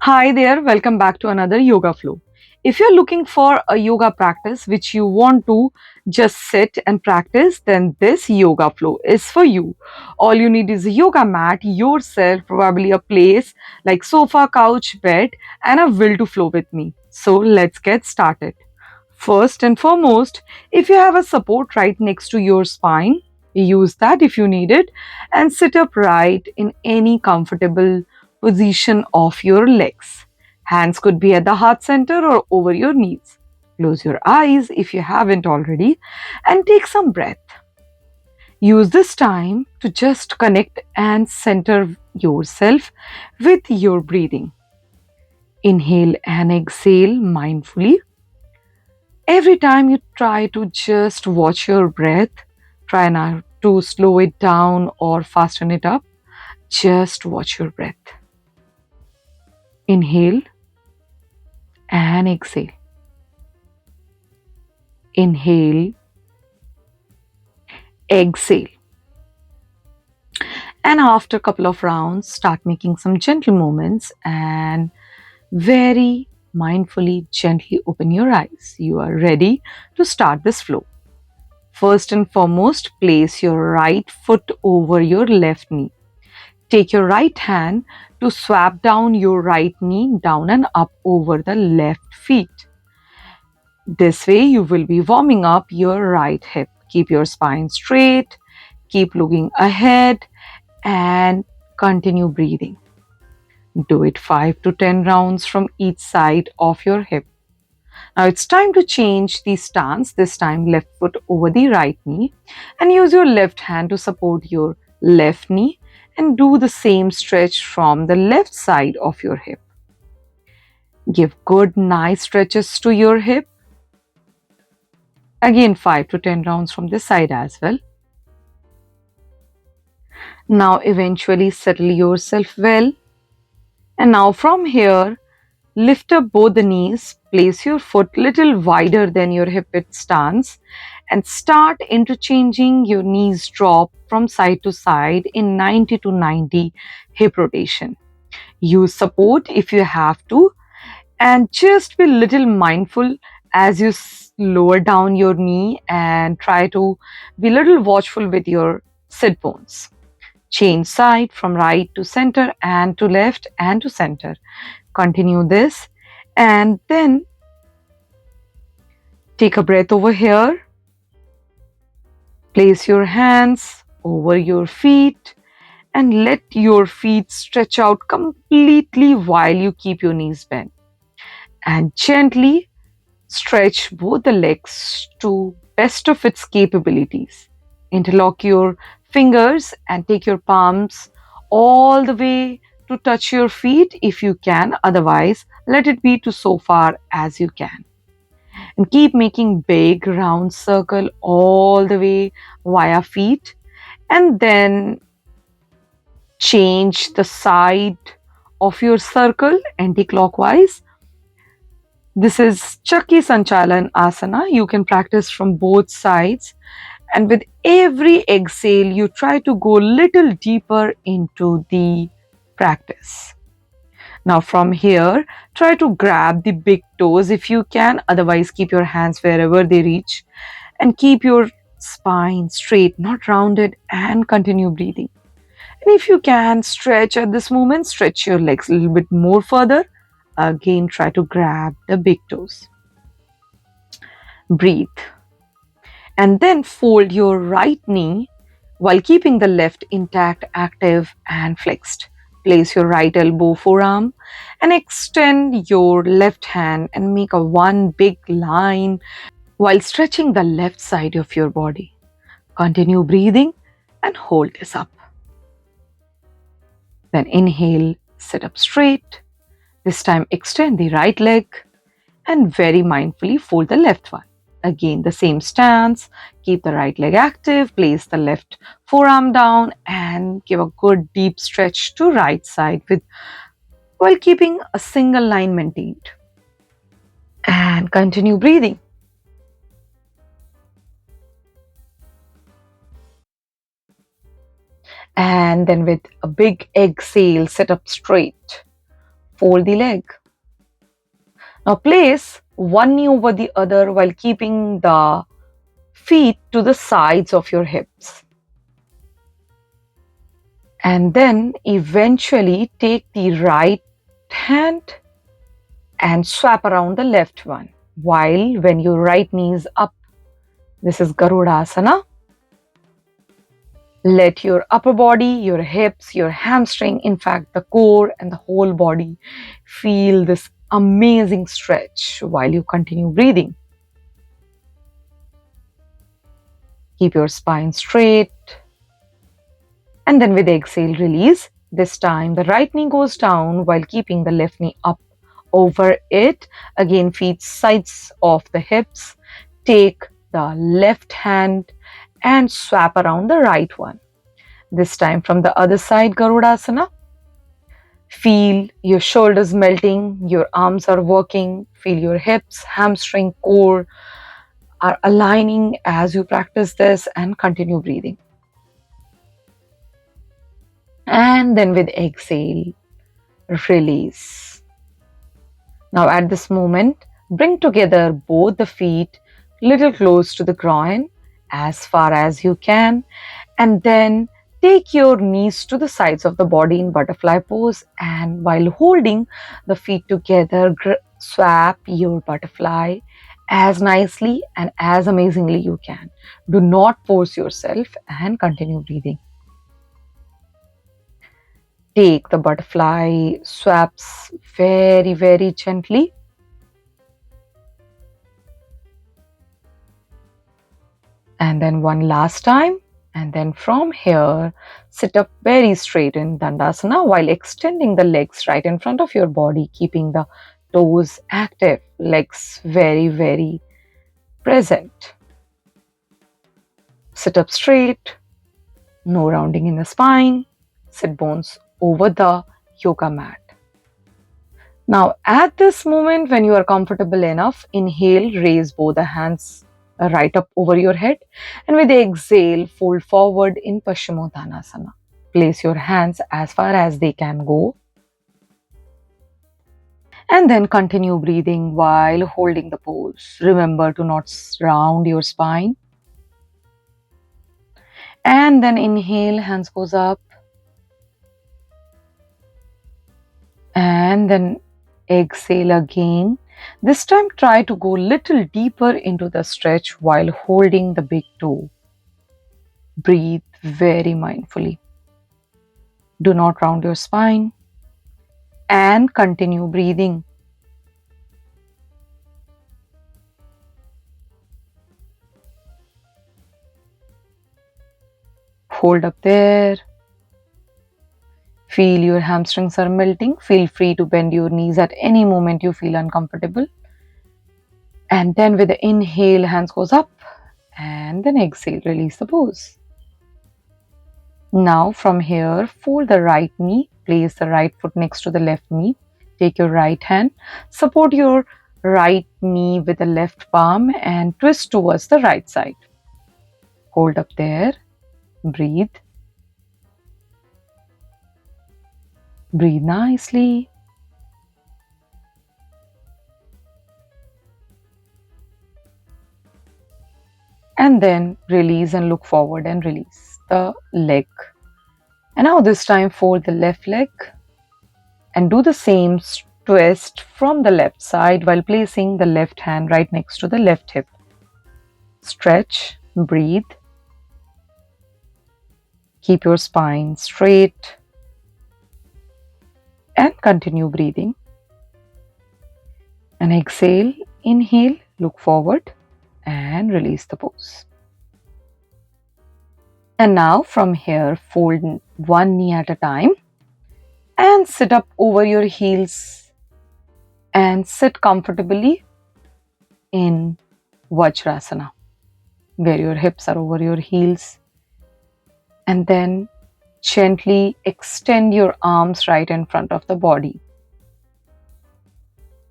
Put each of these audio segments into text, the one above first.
Hi there, welcome back to another yoga flow. If you're looking for a yoga practice which you want to just sit and practice, then this yoga flow is for you. All you need is a yoga mat, yourself, probably a place like sofa, couch, bed, and a will to flow with me. So let's get started. First and foremost, if you have a support right next to your spine, use that if you need it and sit upright in any comfortable position of your legs. Hands could be at the heart center or over your knees. Close your eyes if you haven't already and take some breath. Use this time to just connect and center yourself with your breathing. Inhale and exhale mindfully. Every time you try to just watch your breath, try not to slow it down or fasten it up. Just watch your breath. Inhale and exhale. Inhale, exhale. And after a couple of rounds, start making some gentle movements and very mindfully, gently open your eyes. You are ready to start this flow. First and foremost, place your right foot over your left knee. Take your right hand to swap down your right knee down and up over the left feet. This way, you will be warming up your right hip. Keep your spine straight, keep looking ahead, and continue breathing. Do it 5 to 10 rounds from each side of your hip. Now it's time to change the stance, this time left foot over the right knee, and use your left hand to support your left knee and do the same stretch from the left side of your hip. Give good, nice stretches to your hip. Again, 5 to 10 rounds from this side as well. Now, eventually settle yourself well. And now, from here, lift up both the knees, place your foot little wider than your hip width stance, and start interchanging your knees drop from side to side in 90 to 90 hip rotation. Use support if you have to, and just be little mindful as you lower down your knee and try to be little watchful with your sit bones. Change side from right to center and to left and to center. Continue this and then take a breath over here. Place your hands over your feet and let your feet stretch out completely while you keep your knees bent. And gently stretch both the legs to best of its capabilities. Interlock your fingers and take your palms all the way to touch your feet if you can. Otherwise, let it be to so far as you can. And keep making big round circle all the way via feet. And then change the side of your circle anti-clockwise. This is Chakki Sanchalan Asana. You can practice from both sides. And with every exhale, you try to go little deeper into the practice. Now from here, try to grab the big toes if you can. Otherwise, keep your hands wherever they reach. And keep your spine straight, not rounded, and continue breathing. And if you can stretch at this moment, stretch your legs a little bit more further. Again, try to grab the big toes. Breathe. And then fold your right knee while keeping the left intact, active, and flexed. Place your right elbow, forearm, and extend your left hand and make a one big line while stretching the left side of your body. Continue breathing and hold this up. Then inhale, sit up straight. This time extend the right leg and very mindfully fold the left one. Again, the same stance. Keep the right leg active. Place the left forearm down and give a good deep stretch to right side while keeping a single line maintained. And continue breathing. And then with a big exhale, sit up straight. Fold the leg. Now place one knee over the other while keeping the feet to the sides of your hips. And then eventually take the right hand and swap around the left one while when your right knee is up. This is Garudasana. Let your upper body, your hips, your hamstring, in fact the core and the whole body feel this amazing stretch while you continue breathing. Keep your spine straight. And then with the exhale, release. This time the right knee goes down while keeping the left knee up over it. Again, feet sides of the hips. Take the left hand and swap around the right one. This time from the other side, Garudasana. Feel your shoulders melting, your arms are working, feel your hips, hamstring, core are aligning as you practice this and continue breathing. And then with exhale, release. Now at this moment, bring together both the feet little close to the groin as far as you can, and then take your knees to the sides of the body in butterfly pose, and while holding the feet together, swap your butterfly as nicely and as amazingly you can. Do not force yourself and continue breathing. Take the butterfly swaps very, very gently. And then one last time. And then from here, sit up very straight in Dandasana while extending the legs right in front of your body, keeping the toes active, legs very, very present. Sit up straight, no rounding in the spine, sit bones over the yoga mat. Now at this moment, when you are comfortable enough, inhale, raise both the hands right up over your head, and with the exhale, fold forward in Paschimottanasana. Place your hands as far as they can go, and then continue breathing while holding the pose. Remember to not round your spine. And then inhale, hands goes up, and then exhale again. This time try to go little deeper into the stretch while holding the big toe. Breathe very mindfully. Do not round your spine and continue breathing. Hold up there. Feel your hamstrings are melting. Feel free to bend your knees at any moment you feel uncomfortable. And then with the inhale, hands goes up, and then exhale, release the pose. Now from here, fold the right knee, place the right foot next to the left knee. Take your right hand, support your right knee with the left palm and twist towards the right side. Hold up there, breathe. Breathe nicely. And then release and look forward and release the leg. And now this time fold the left leg and do the same twist from the left side while placing the left hand right next to the left hip. Stretch, breathe. Keep your spine straight and continue breathing. And exhale, inhale, look forward and release the pose. And now from here, fold one knee at a time and sit up over your heels and sit comfortably in Vajrasana, where your hips are over your heels. And then gently extend your arms right in front of the body.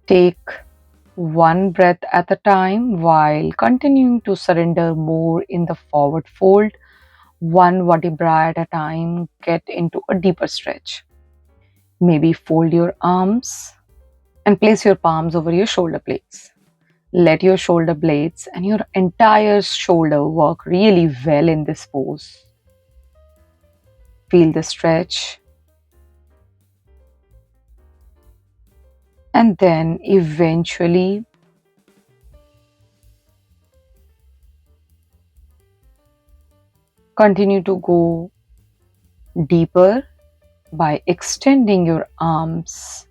Take one breath at a time while continuing to surrender more in the forward fold. One vertebra at a time, get into a deeper stretch. Maybe fold your arms and place your palms over your shoulder blades. Let your shoulder blades and your entire shoulder work really well in this pose. Feel the stretch, and then eventually continue to go deeper by extending your arms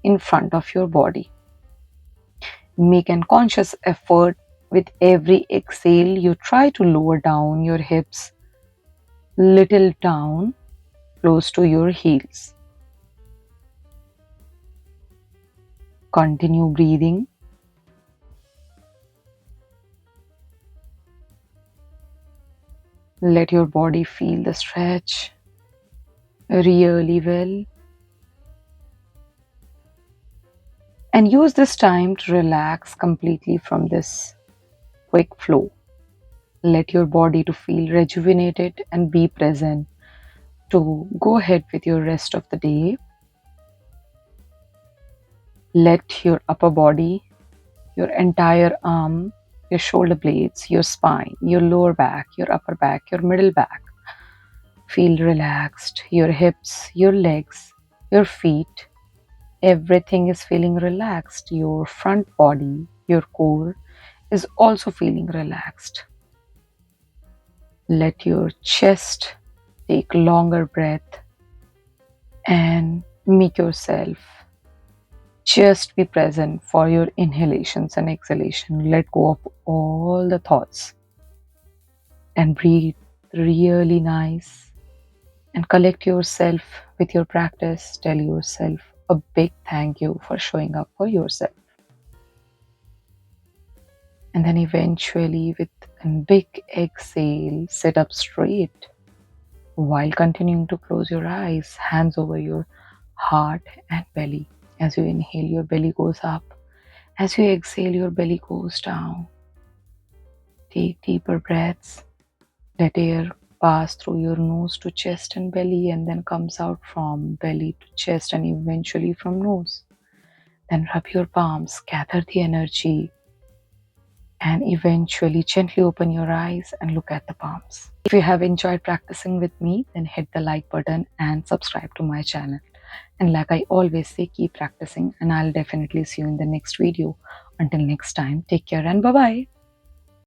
in front of your body. Make an conscious effort with every exhale. You try to lower down your hips little down close to your heels. Continue breathing. Let your body feel the stretch really well. And use this time to relax completely from this quick flow. Let your body to feel rejuvenated and be present to go ahead with your rest of the day. Let your upper body, your entire arm, your shoulder blades, your spine, your lower back, your upper back, your middle back feel relaxed. Your hips, your legs, your feet, everything is feeling relaxed. Your front body, your core is also feeling relaxed. Let your chest take longer breath and make yourself just be present for your inhalations and exhalation. Let go of all the thoughts and breathe really nice and collect yourself with your practice. Tell yourself a big thank you for showing up for yourself. And then eventually, with a big exhale, sit up straight while continuing to close your eyes, hands over your heart and belly. As you inhale, your belly goes up. As you exhale, your belly goes down. Take deeper breaths. Let air pass through your nose to chest and belly, and then comes out from belly to chest and eventually from nose. Then rub your palms, gather the energy, and eventually gently open your eyes and look at the palms. If you have enjoyed practicing with me, then hit the like button and subscribe to my channel. And like I always say, keep practicing, and I'll definitely see you in the next video. Until next time, take care and bye-bye.